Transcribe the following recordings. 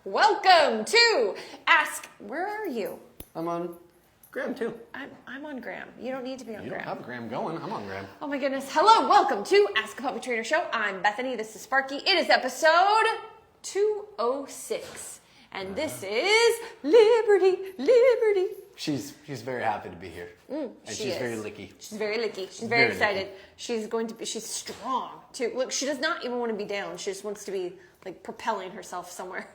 Welcome to Ask. Where are you? I'm on Graham too. I'm on Graham. You don't need to be on You Graham. don't have Graham going. I'm on Graham. Oh my goodness. Hello, welcome to Ask a Puppy Trainer Show. I'm Bethany. This is Sparky. It is episode 206. And this is Liberty. She's very happy to be here. And she's very licky. She's very licky. She's very excited. Licky. She's strong too. Look, she does not even want to be down. She just wants to be like propelling herself somewhere.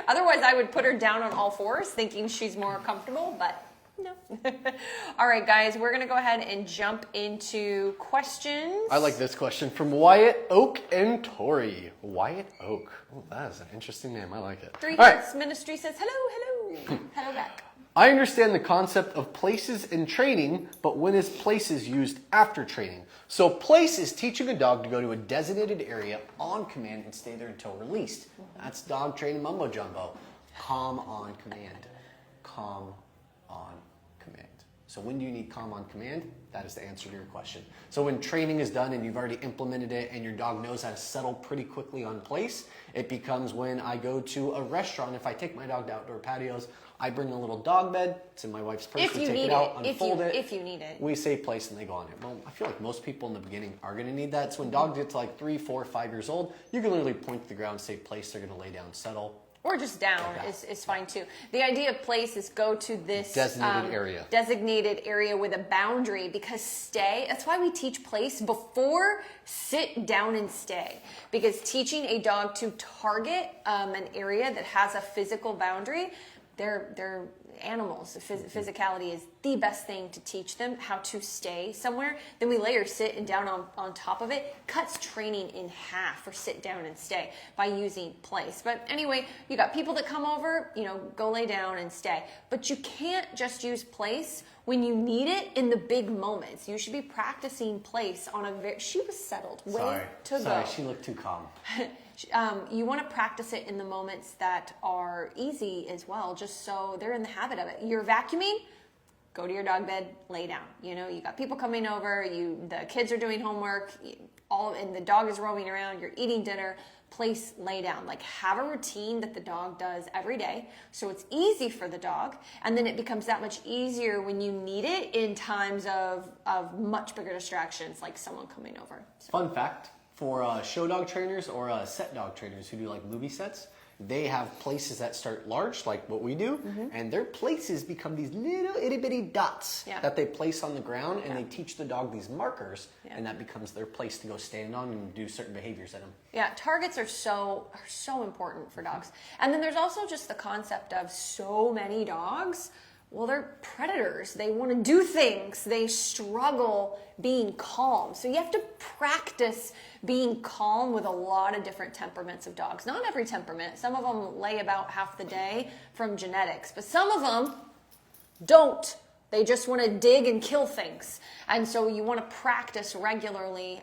Otherwise, I would put her down on all fours thinking she's more comfortable, but no. All right, guys, we're going to go ahead and jump into questions. I like this question from Wyatt Oak and Tori. Wyatt Oak. Oh, that is an interesting name. I like it. Three Hearts Ministry says, hello. Hello back. I understand the concept of places in training, but when is places used after training? So place is teaching a dog to go to a designated area on command and stay there until released. That's dog training mumbo jumbo. Calm on command. Calm on command. So when do you need calm on command? That is the answer to your question. So when training is done and you've already implemented it and your dog knows how to settle pretty quickly on place, it becomes when I go to a restaurant. If I take my dog to outdoor patios, I bring a little dog bed. It's in my wife's purse. If you need it. If you need it. We say place and they go on it. Well, I feel like most people in the beginning are going to need that. So when dogs get to like 3, 4, 5 years old, you can literally point to the ground, say place, they're going to lay down, settle. Or just down is fine too. The idea of place is go to this designated area with a boundary, because that's why we teach place before sit down and stay. Because teaching a dog to target an area that has a physical boundary, they're animals. The physicality is the best thing to teach them how to stay somewhere. Then we layer sit and down on top of it. Cuts training in half for sit down and stay by using place. But anyway, you got people that come over, go lay down and stay. But you can't just use place when you need it in the big moments. You should be practicing place on she was settled. Way to go. She looked too calm. You want to practice it in the moments that are easy as well, just so they're in the habit of it. You're vacuuming, go to your dog bed, lay down. You got people coming over, the kids are doing homework, and the dog is roaming around, you're eating dinner, place, lay down. Like, have a routine that the dog does every day, so it's easy for the dog, and then it becomes that much easier when you need it in times of much bigger distractions, like someone coming over. So. Fun fact. For show dog trainers or set dog trainers who do like movie sets, they have places that start large, like what we do, and their places become these little itty bitty dots that they place on the ground, and they teach the dog these markers, and that becomes their place to go stand on and do certain behaviors at them. Yeah, targets are so important for dogs. And then there's also just the concept of so many dogs. Well, they're predators. They want to do things. They struggle being calm. So you have to practice being calm with a lot of different temperaments of dogs. Not every temperament. Some of them lay about half the day from genetics, but some of them don't. They just want to dig and kill things. And so you want to practice regularly.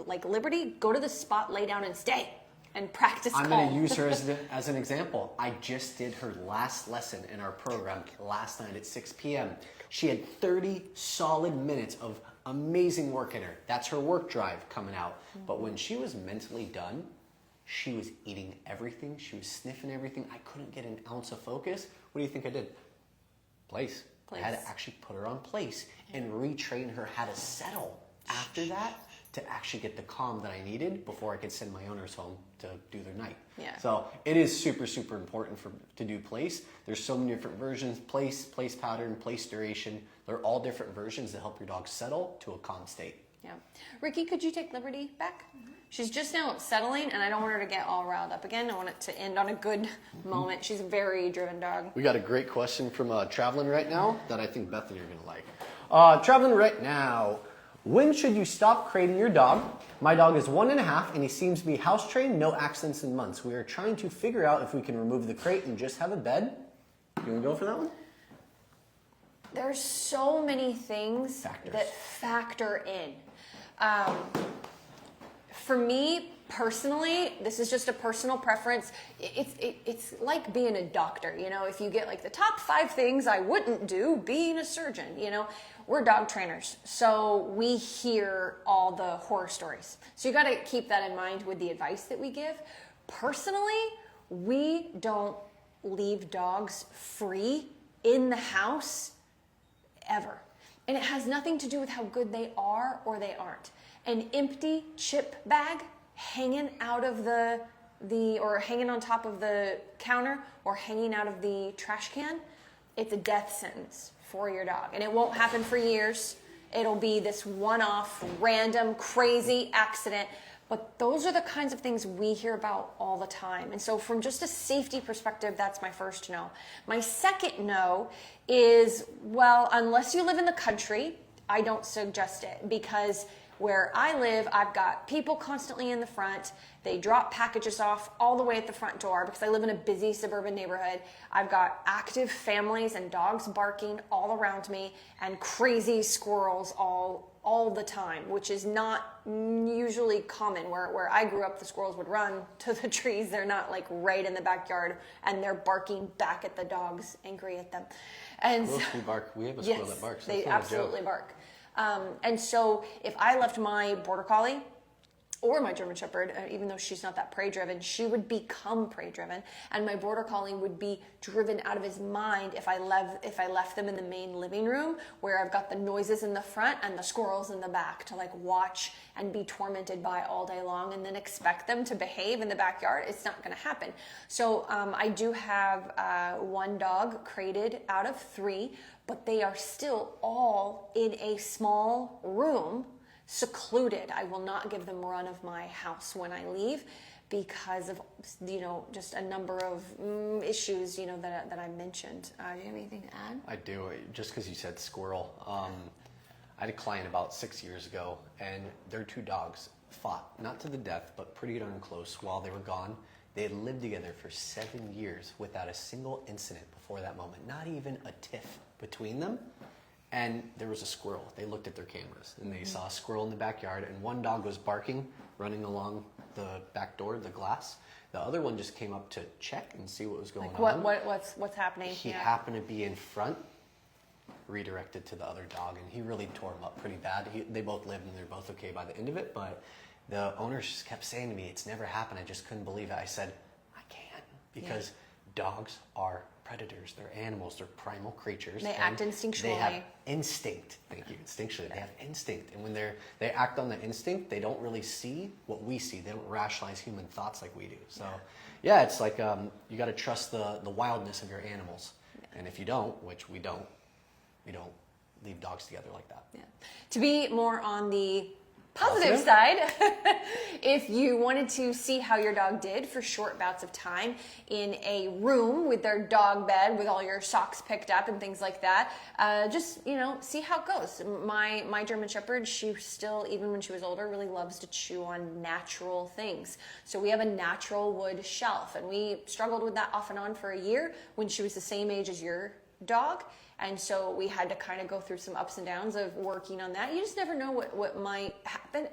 Like Liberty, go to the spot, lay down and stay. And practice calm. I'm going to use her as an example. I just did her last lesson in our program last night at 6 p.m. She had 30 solid minutes of amazing work in her. That's her work drive coming out. But when she was mentally done, she was eating everything. She was sniffing everything. I couldn't get an ounce of focus. What do you think I did? Place. I had to actually put her on place and retrain her how to settle after that, to actually get the calm that I needed before I could send my owners home to do their night. Yeah. So it is super important to do place. There's so many different versions: place pattern, place duration. They're all different versions that help your dog settle to a calm state. Yeah. Ricky, could you take Liberty back? She's just now settling, and I don't want her to get all riled up again. I want it to end on a good moment. She's a very driven dog. We got a great question from Traveling Right Now that I think Bethany you're going to like. Traveling Right Now. When should you stop crating your dog? My dog is 1.5 and he seems to be house trained, no accidents in months. We are trying to figure out if we can remove the crate and just have a bed. You want to go for that one? There's so many things that factor in. For me personally, this is just a personal preference. It's like being a doctor. If you get like the top 5 things I wouldn't do being a surgeon, we're dog trainers, so we hear all the horror stories. So you got to keep that in mind with the advice that we give. Personally, we don't leave dogs free in the house ever. And it has nothing to do with how good they are or they aren't. An empty chip bag hanging out of or hanging on top of the counter or hanging out of the trash can, it's a death sentence for your dog. And it won't happen for years. It'll be this one-off, random, crazy accident. But those are the kinds of things we hear about all the time. And so from just a safety perspective, that's my first no. My second no is, well, unless you live in the country, I don't suggest it, because where I live, I've got people constantly in the front. They drop packages off all the way at the front door because I live in a busy suburban neighborhood. I've got active families and dogs barking all around me and crazy squirrels all the time, which is not usually common. Where I grew up, the squirrels would run to the trees. They're not like right in the backyard, and they're barking back at the dogs, angry at them. And we bark. We have a squirrel that barks. They absolutely bark. And so if I left my Border Collie or my German Shepherd, even though she's not that prey driven, she would become prey driven, and my Border Collie would be driven out of his mind if I left them in the main living room where I've got the noises in the front and the squirrels in the back to like watch and be tormented by all day long, and then expect them to behave in the backyard. It's not going to happen. So I do have one dog crated out of 3, but they are still all in a small room, secluded. I will not give them run of my house when I leave because of, just a number of issues, that I mentioned. Do you have anything to add? I do. Just because you said squirrel. I had a client about 6 years ago, and their 2 dogs fought, not to the death, but pretty darn close while they were gone. They had lived together for 7 years without a single incident before that moment, not even a tiff between them. And there was a squirrel. They looked at their cameras and they saw a squirrel in the backyard, and one dog was barking, running along the back door, the glass. The other one just came up to check and see what was going on. What's happening? He happened to be in front, redirected to the other dog, and he really tore him up pretty bad. They both lived and they're both okay by the end of it, but the owners just kept saying to me, it's never happened. I just couldn't believe it. I said, I can't, because dogs are predators. They're animals. They're primal creatures. They act instinctually. They have instinct. Thank you. Instinctually. They have instinct. And when they act on the instinct, they don't really see what we see. They don't rationalize human thoughts like we do. So, it's like you got to trust the wildness of your animals. Yeah. And if you don't, which we don't leave dogs together like that. Yeah. To be more on the positive side, if you wanted to see how your dog did for short bouts of time in a room with their dog bed with all your socks picked up and things like that, just see how it goes. My German Shepherd, she still, even when she was older, really loves to chew on natural things. So we have a natural wood shelf, and we struggled with that off and on for a year when she was the same age as your dog. And so we had to kind of go through some ups and downs of working on that. You just never know what might happen,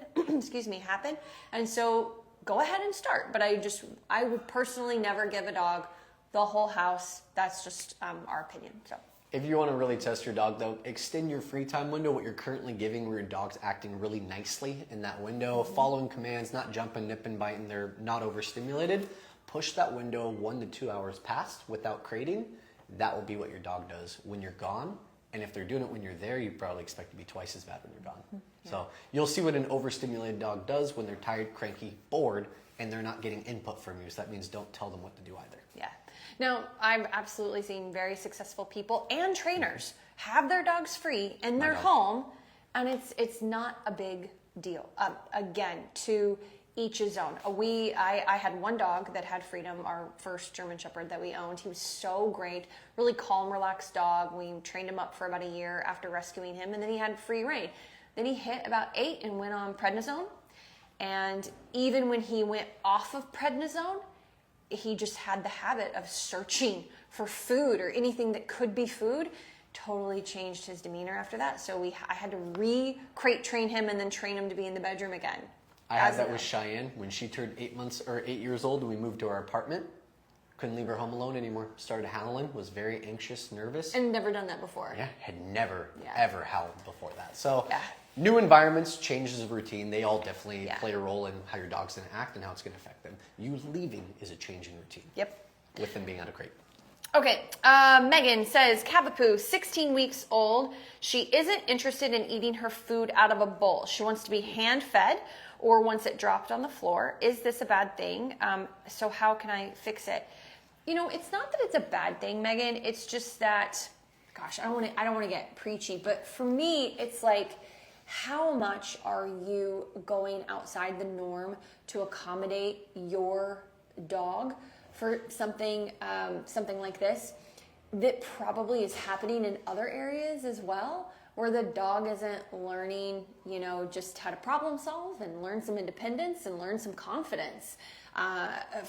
happen. And so go ahead and start. But I would personally never give a dog the whole house. That's just our opinion. So if you want to really test your dog, though, extend your free time window, what you're currently giving, where your dog's acting really nicely in that window, following commands, not jumping, nipping, biting, they're not overstimulated. Push that window 1 to 2 hours past without crating. That will be what your dog does when you're gone. And if they're doing it when you're there, you probably expect to be twice as bad when you're gone. Yeah. So you'll see what an overstimulated dog does when they're tired, cranky, bored, and they're not getting input from you. So that means don't tell them what to do either. Yeah. Now, I've absolutely seen very successful people and trainers have their dogs free in their home, and it's not a big deal. Again, to each his own. I had one dog that had freedom, our first German Shepherd that we owned. He was so great, really calm, relaxed dog. We trained him up for about a year after rescuing him, and then he had free rein. Then he hit about 8 and went on prednisone. And even when he went off of prednisone, he just had the habit of searching for food or anything that could be food. Totally changed his demeanor after that. So I had to re-crate train him and then train him to be in the bedroom again. I had that with Cheyenne when she turned 8 years old and we moved to our apartment. Couldn't leave her home alone anymore. Started howling, was very anxious, nervous. And never done that before. Yeah, had never, Yeah. ever howled before that. So Yeah. new environments, changes of routine, they all definitely Yeah. play a role in how your dog's going to act and how it's going to affect them. You leaving is a change in routine. Yep. With them being out of crate. Okay, Megan says, Cavapoo, 16 weeks old. She isn't interested in eating her food out of a bowl. She wants to be hand-fed or wants it dropped on the floor. Is this a bad thing? So how can I fix it? You know, it's not that it's a bad thing, Megan. It's just that, gosh, I don't want to get preachy, but for me, it's like, how much are you going outside the norm to accommodate your dog for something like this that probably is happening in other areas as well, where the dog isn't learning, you know, just how to problem solve and learn some independence and learn some confidence.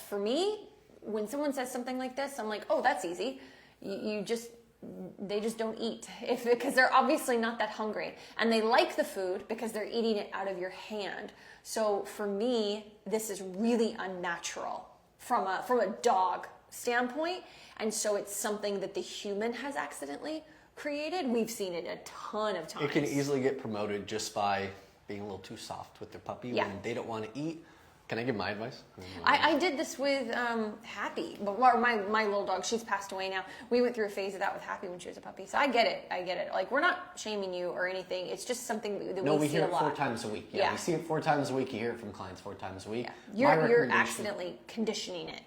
For me, when someone says something like this, I'm like, oh, that's easy. They just don't eat because they're obviously not that hungry, and they like the food because they're eating it out of your hand. So for me, this is really unnatural from a dog standpoint, and so it's something that the human has accidentally created. We've seen it a ton of times. It can easily get promoted just by being a little too soft with their puppy when they don't want to eat. Can I give my advice? I did this with Happy, or my little dog. She's passed away now. We went through a phase of that with Happy when she was a puppy. So I get it. Like, we're not shaming you or anything. It's just something that we see hear a it lot. 4 times a week. Yeah, we see it 4 times a week. You hear it from clients 4 times a week. Yeah. You're accidentally conditioning it.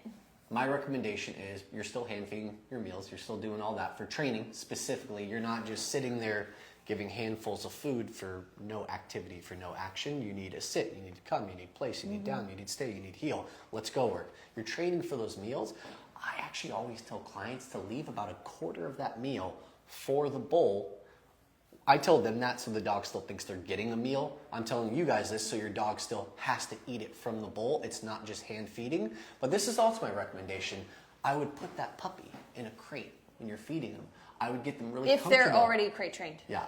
My recommendation is you're still hand feeding your meals. You're still doing all that for training specifically. You're not just sitting there giving handfuls of food for no activity, for no action. You need to sit, you need to come, you need place, you need down, you need stay, you need heel. Let's go work. You're training for those meals. I actually always tell clients to leave about a quarter of that meal for the bowl. I tell them that so the dog still thinks they're getting a meal. I'm telling you guys this so your dog still has to eat it from the bowl. It's not just hand feeding. But this is also my recommendation. I would put that puppy in a crate when you're feeding them. I would get them really comfortable. If they're already crate trained. Yeah,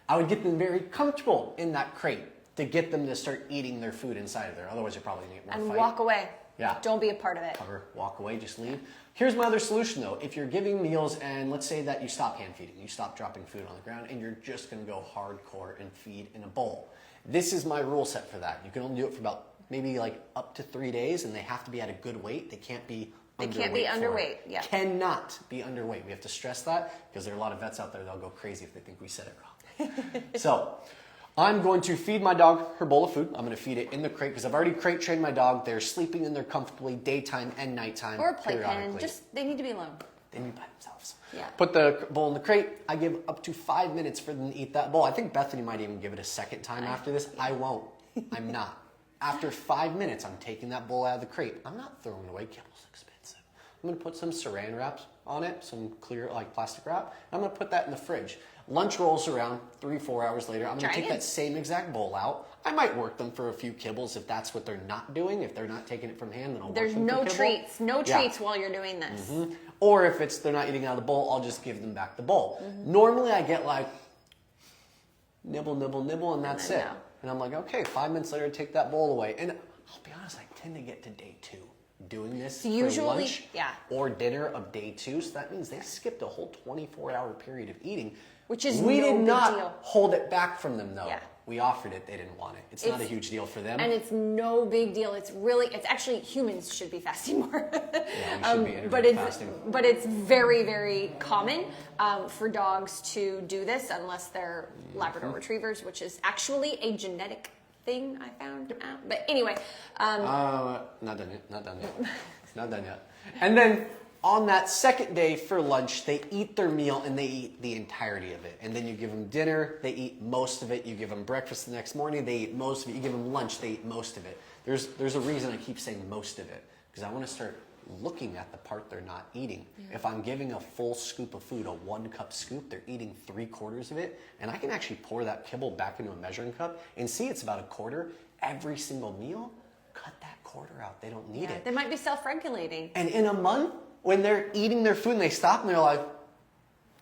I would get them very comfortable in that crate to get them to start eating their food inside of there. Otherwise, you're probably going to get more And fight. walk away. Yeah. Don't be a part of it. Cover, walk away, just leave. Here's my other solution though. If you're giving meals and let's say that you stop hand feeding, you stop dropping food on the ground and you're just going to go hardcore and feed in a bowl. This is my rule set for that. You can only do it for about maybe like up to 3 days and they have to be at a good weight. They can't be underweight. Yeah. Cannot be underweight. We have to stress that because there are a lot of vets out there that'll go crazy if they think we said it wrong. So I'm going to feed my dog her bowl of food. I'm going to feed it in the crate because I've already crate trained my dog. They're sleeping in there comfortably daytime and nighttime. Or a playpen. They need to be alone. They need by themselves. Yeah. Put the bowl in the crate. I give up to 5 minutes for them to eat that bowl. I think Bethany might even give it a second time after this. I won't. I'm not. After 5 minutes, I'm taking that bowl out of the crate. I'm not throwing it away. Kibble's expensive. I'm going to put some saran wraps on it, some clear like plastic wrap. I'm going to put that in the fridge. Lunch rolls around 3-4 hours later. I'm going to take that same exact bowl out. I might work them for a few kibbles if that's what they're not doing. If they're not taking it from hand, then I'll There's work them no for treats. No treats while you're doing this. Mm-hmm. Or if they're not eating out of the bowl, I'll just give them back the bowl. Mm-hmm. Normally I get like nibble, nibble, nibble, and that's it. And I'm like, okay, 5 minutes later, take that bowl away. And I'll be honest, I tend to get to day 2 doing this for lunch or dinner of day 2. So that means they skipped a whole 24-hour period of eating. Which is we no did big not deal. Hold it back from them, though. Yeah. We offered it. They didn't want it. It's not a huge deal for them. And it's no big deal. It's actually, humans should be fasting more. Yeah, we should be fasting. But it's very, very common for dogs to do this unless they're Labrador Retrievers, which is actually a genetic thing I found out. But anyway. Not done yet. Not done yet. Not done yet. And then on that second day for lunch, they eat their meal and they eat the entirety of it. And then you give them dinner, they eat most of it. You give them breakfast the next morning, they eat most of it. You give them lunch, they eat most of it. There's a reason I keep saying most of it, because I want to start looking at the part they're not eating. Yeah. If I'm giving a full scoop of food, a 1 cup scoop, they're eating 3/4 of it. And I can actually pour that kibble back into a measuring cup and see it's about 1/4 every single meal. Cut that quarter out. They don't need it. They might be self-regulating. And in a month, when they're eating their food and they stop and they're like,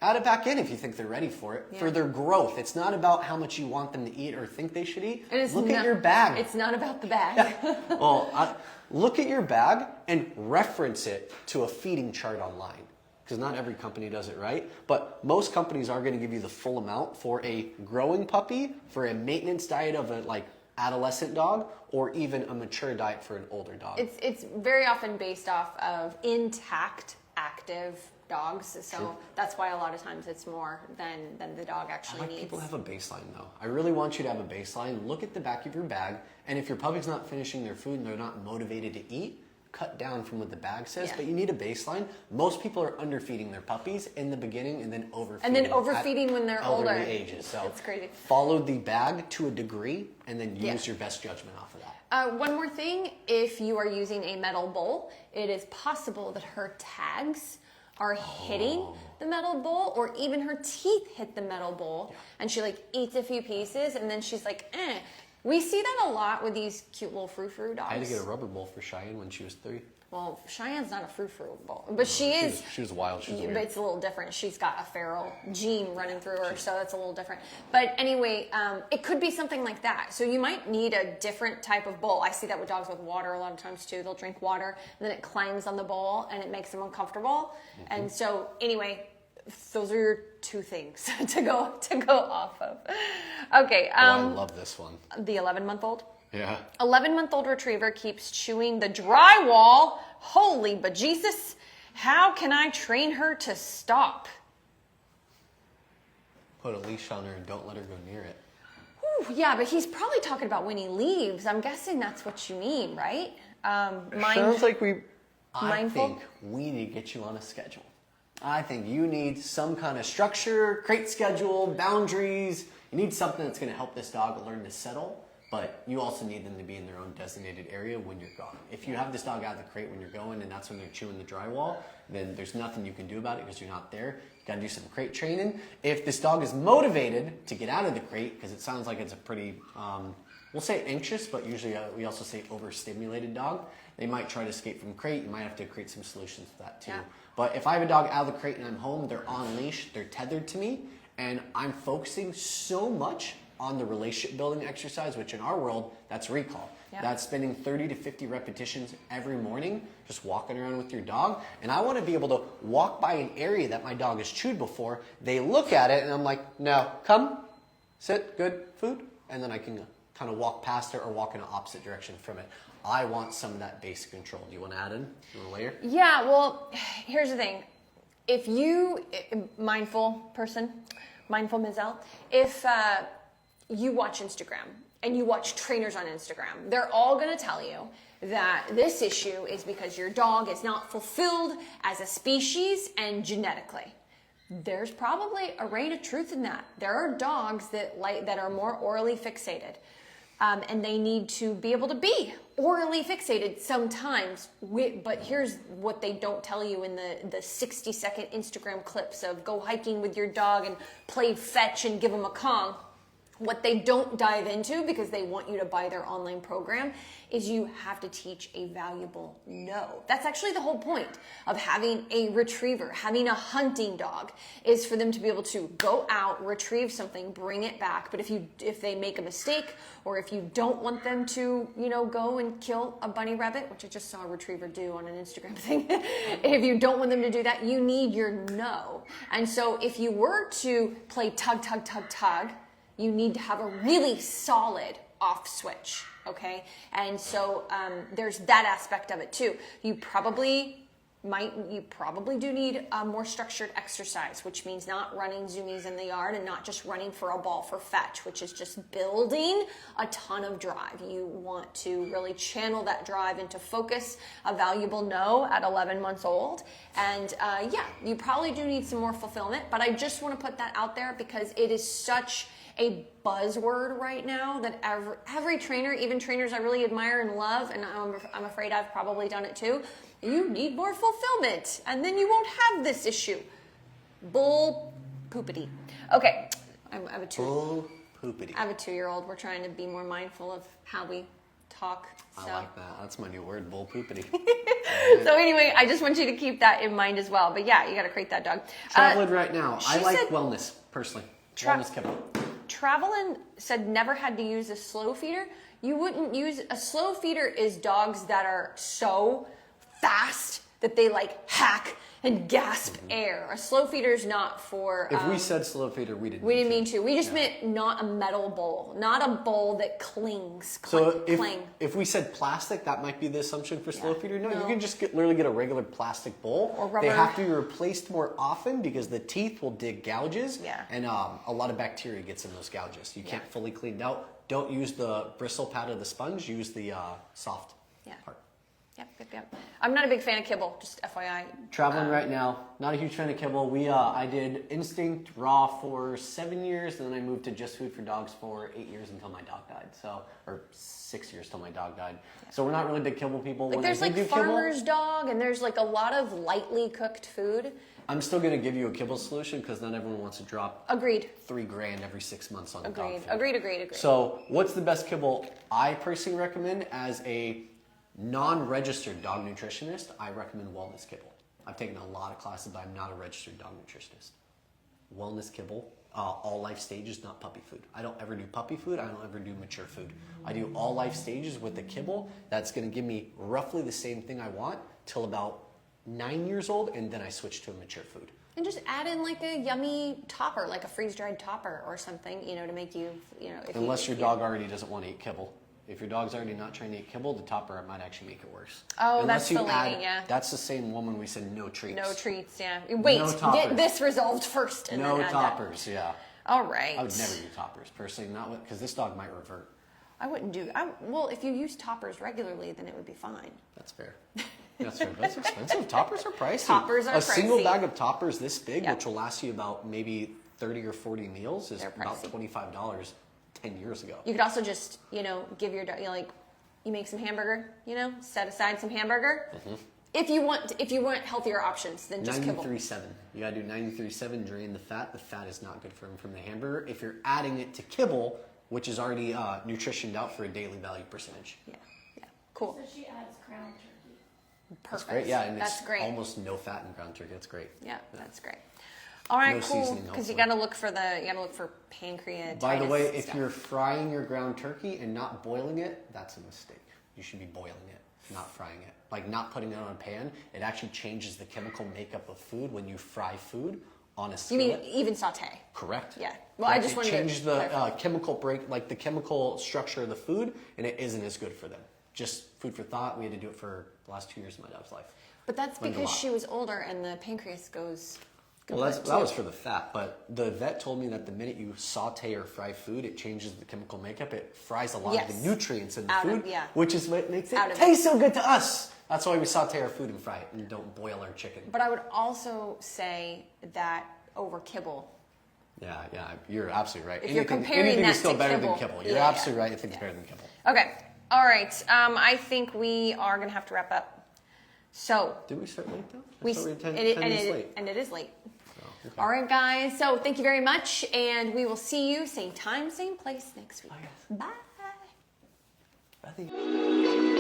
add it back in if you think they're ready for it, for their growth. It's not about how much you want them to eat or think they should eat. Look at your bag. It's not about the bag. Well, look at your bag and reference it to a feeding chart online. Because not every company does it right, but most companies are going to give you the full amount for a growing puppy, for a maintenance diet of a adolescent dog, or even a mature diet for an older dog. It's very often based off of intact, active dogs, so that's why a lot of times it's more than the dog actually needs. People have a baseline though. I really want you to have a baseline. Look at the back of your bag, and if your puppy's not finishing their food and they're not motivated to eat, cut down from what the bag says, but you need a baseline. Most people are underfeeding their puppies in the beginning and then overfeeding. When they're older ages. So it's crazy. Follow the bag to a degree and then use your best judgment off of that. One more thing, if you are using a metal bowl, it is possible that her tags are hitting the metal bowl, or even her teeth hit the metal bowl, and she eats a few pieces and then she's like, eh. We see that a lot with these cute little frou-frou dogs. I had to get a rubber bowl for Cheyenne when she was 3. Well, Cheyenne's not a frou-frou bowl, but she is. She was wild. She was weird. But it's a little different. She's got a feral gene running through her, so that's a little different. But anyway, it could be something like that. So you might need a different type of bowl. I see that with dogs with water a lot of times too. They'll drink water, and then it climbs on the bowl, and it makes them uncomfortable. And so anyway, those are your 2 things to go off of. Okay. I love this one. The 11-month-old. Yeah. 11-month-old retriever keeps chewing the drywall. Holy bejesus! How can I train her to stop? Put a leash on her and don't let her go near it. Whew, yeah, but he's probably talking about when he leaves. I'm guessing that's what you mean, right? Sounds like I mindful? think we need to get you on a schedule. I think you need some kind of structure, crate schedule, boundaries. You need something that's going to help this dog learn to settle, but you also need them to be in their own designated area when you're gone. If you have this dog out of the crate when you're going and that's when they're chewing the drywall, then there's nothing you can do about it because you're not there. You got to do some crate training. If this dog is motivated to get out of the crate, because it sounds like it's a pretty, we'll say anxious, but usually we also say overstimulated dog, they might try to escape from crate. You might have to create some solutions for that too. Yeah. But if I have a dog out of the crate and I'm home, they're on leash, they're tethered to me, and I'm focusing so much on the relationship building exercise, which in our world, that's recall. Yep. That's spending 30 to 50 repetitions every morning, just walking around with your dog. And I want to be able to walk by an area that my dog has chewed before. They look at it and I'm like, no, come, sit, good, food. And then I can kind of walk past it or walk in an opposite direction from it. I want some of that basic control. Do you want to add in? You want to layer? Yeah, well, here's the thing. If you, mindful Mizelle, if you watch Instagram and you watch trainers on Instagram, they're all going to tell you that this issue is because your dog is not fulfilled as a species and genetically. There's probably a grain of truth in that. There are dogs that are more orally fixated. And they need to be able to be orally fixated sometimes. But here's what they don't tell you in the 60-second Instagram clips of go hiking with your dog and play fetch and give them a Kong. What they don't dive into, because they want you to buy their online program, is you have to teach a valuable no. That's actually the whole point of having a retriever, having a hunting dog, is for them to be able to go out, retrieve something, bring it back. But if they make a mistake, or if you don't want them to, go and kill a bunny rabbit, which I just saw a retriever do on an Instagram thing, if you don't want them to do that, you need your no. And so if you were to play tug, tug, tug, tug, you need to have a really solid off switch, okay? And so there's that aspect of it too. You probably do need a more structured exercise, which means not running zoomies in the yard and not just running for a ball for fetch, which is just building a ton of drive. You want to really channel that drive into focus, a valuable no at 11 months old. And you probably do need some more fulfillment, but I just want to put that out there because it is such a buzzword right now that every trainer, even trainers I really admire and love, and I'm afraid I've probably done it too, you need more fulfillment and then you won't have this issue. Bull poopity. Okay, I have a 2-year-old. We're trying to be more mindful of how we talk. So. I like that. That's my new word, bull poopity. So anyway, I just want you to keep that in mind as well. But yeah, you got to crate that dog. Traveling right now. I like wellness, personally. Wellness kibble. Traveling said never had to use a slow feeder. You wouldn't use a slow feeder is dogs that are so fast that they like hack and gasp air. A slow feeder is not for. If we said slow feeder, we didn't. We didn't mean to. We just meant not a metal bowl, not a bowl that clings. So if we said plastic, that might be the assumption for slow feeder. No, you can just literally get a regular plastic bowl. Or rubber. They have to be replaced more often because the teeth will dig gouges. Yeah. And a lot of bacteria gets in those gouges. You can't fully clean it out. Don't use the bristle pad of the sponge. Use the soft part. Yep. I'm not a big fan of kibble, just FYI. Traveling right now, not a huge fan of kibble. I did Instinct Raw for 7 years, and then I moved to Just Food for Dogs for 8 years until my dog died. Or 6 years till my dog died. So we're not really big kibble people. Like there's like farmer's dog, and there's like a lot of lightly cooked food. I'm still going to give you a kibble solution because not everyone wants to drop $3 grand every 6 months on dog food. Agreed. So what's the best kibble I personally recommend as a non-registered dog nutritionist? I recommend wellness kibble. I've taken a lot of classes, but I'm not a registered dog nutritionist. Wellness kibble, all life stages, not puppy food. I don't ever do puppy food. I don't ever do mature food. I do all life stages with the kibble. That's going to give me roughly the same thing I want till about 9 years old, and then I switch to a mature food. And just add in like a yummy topper, like a freeze-dried topper or something, to make you, Unless your dog already doesn't want to eat kibble. If your dog's already not trying to eat kibble, the topper might actually make it worse. Oh, that's the lady, That's the same woman we said no treats. No treats, yeah. Wait, get this resolved first and no then add toppers, that. yeah. All right. I would never do toppers, personally, not because this dog might revert. I wouldn't do. Well, if you use toppers regularly, then it would be fine. That's fair. That's fair. That's expensive. Toppers are pricey. Toppers are pricey. A single bag of toppers this big, which will last you about maybe 30 or 40 meals, is about $25 10 years ago. You could also just, give your dog, you make some hamburger, set aside some hamburger. Mm-hmm. If you want healthier options than just kibble. 93.7. You gotta do 93.7, drain the fat. The fat is not good for him from the hamburger. If you're adding it to kibble, which is already nutritioned out for a daily value percentage. Yeah, cool. So she adds ground turkey. Perfect. That's great, yeah, and that's great. Almost no fat in ground turkey. That's great. Yeah, that's great. All right, no cool. Because you gotta look for pancreatitis. By the way, if you're frying your ground turkey and not boiling it, that's a mistake. You should be boiling it, not frying it. Like not putting it on a pan. It actually changes the chemical makeup of food when you fry food on a skillet. You mean even saute? Correct. Yeah. Well, I just wanted to change the chemical the chemical structure of the food, and it isn't as good for them. Just food for thought. We had to do it for the last 2 years of my dog's life. But that's because she was older and the pancreas goes. Well, that was for the fat, but the vet told me that the minute you saute or fry food, it changes the chemical makeup. It fries a lot of the nutrients in the food, which is what makes it taste so good to us. That's why we saute our food and fry it and don't boil our chicken. But I would also say that over kibble. Yeah, you're absolutely right. If you're comparing anything that is still to better kibble. than kibble. You're absolutely right. Anything's better than kibble. Okay. All right. I think we are going to have to wrap up. So. Did we start late though? And it is late. Oh, okay. All right, guys. So thank you very much, and we will see you same time, same place next week. Oh, yes. Bye. Bye.